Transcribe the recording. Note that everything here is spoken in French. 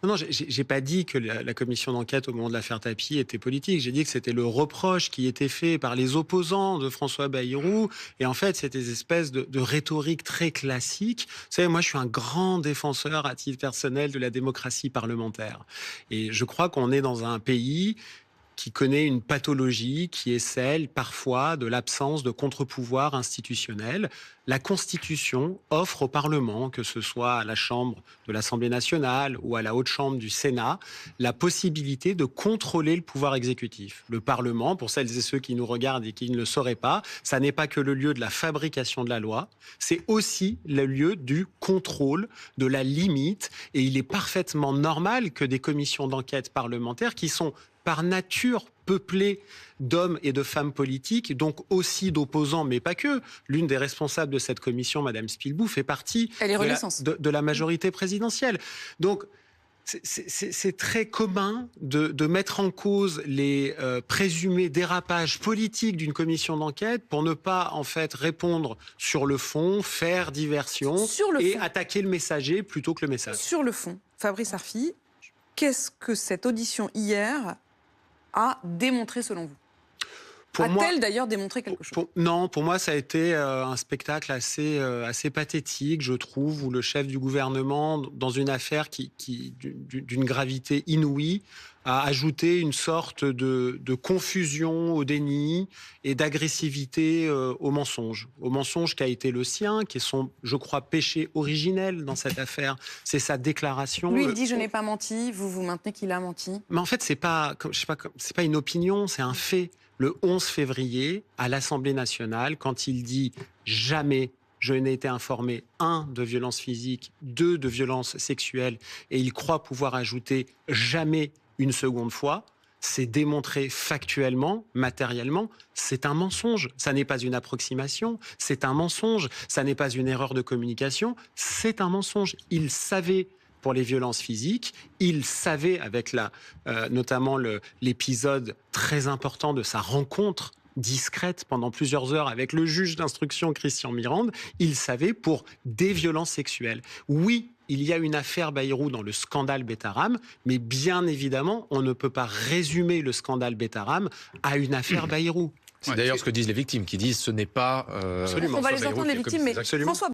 Non, j'ai pas dit que la commission d'enquête au moment de l'affaire Tapie était politique. J'ai dit que c'était le reproche qui était fait par les opposants de François Bayrou. Et en fait, c'était des espèces de rhétorique très classique. Vous savez, moi, je suis un grand défenseur à titre personnel de la démocratie parlementaire. Et je crois qu'on est dans un pays qui connaît une pathologie qui est celle, parfois, de l'absence de contre-pouvoir institutionnel. La Constitution offre au Parlement, que ce soit à la Chambre de l'Assemblée nationale ou à la Haute Chambre du Sénat, la possibilité de contrôler le pouvoir exécutif. Le Parlement, pour celles et ceux qui nous regardent et qui ne le sauraient pas, ça n'est pas que le lieu de la fabrication de la loi, c'est aussi le lieu du contrôle, de la limite. Et il est parfaitement normal que des commissions d'enquête parlementaires qui sont par nature peuplée d'hommes et de femmes politiques, donc aussi d'opposants, mais pas que. L'une des responsables de cette commission, Madame Spilbou, fait partie de la majorité présidentielle. Donc, c'est très commun de mettre en cause les présumés dérapages politiques d'une commission d'enquête pour ne pas, en fait, répondre sur le fond, faire diversion et attaquer le messager plutôt que le message. Sur le fond, Fabrice Arfi, qu'est-ce que cette audition hier a démontré selon vous? A-t-elle d'ailleurs démontré quelque chose? Non, pour moi, ça a été un spectacle assez pathétique, je trouve, où le chef du gouvernement, dans une affaire d'une gravité inouïe, a ajouté une sorte de confusion au déni et d'agressivité au mensonge. Au mensonge qui a été le sien, qui est son, je crois, péché originel dans cette affaire. C'est sa déclaration. Lui, il dit « je n'ai pas menti », vous maintenez qu'il a menti. Mais en fait, c'est pas une opinion, c'est un fait. Le 11 février, à l'Assemblée nationale, quand il dit « jamais je n'ai été informé, 1, de violences physiques, 2, de violences sexuelles », et il croit pouvoir ajouter « jamais une seconde fois », c'est démontré factuellement, matériellement, c'est un mensonge. Ça n'est pas une approximation, c'est un mensonge. Ça n'est pas une erreur de communication, c'est un mensonge. Il savait pour les violences physiques, il savait, avec notamment l'épisode très important de sa rencontre discrète pendant plusieurs heures avec le juge d'instruction Christian Mirande, il savait pour des violences sexuelles. Oui, il y a une affaire Bayrou dans le scandale Betharam, mais bien évidemment, on ne peut pas résumer le scandale Betharam à une affaire Bayrou. C'est d'ailleurs ce que disent les victimes, qui disent ce n'est pas... On va les entendre, les victimes, mais François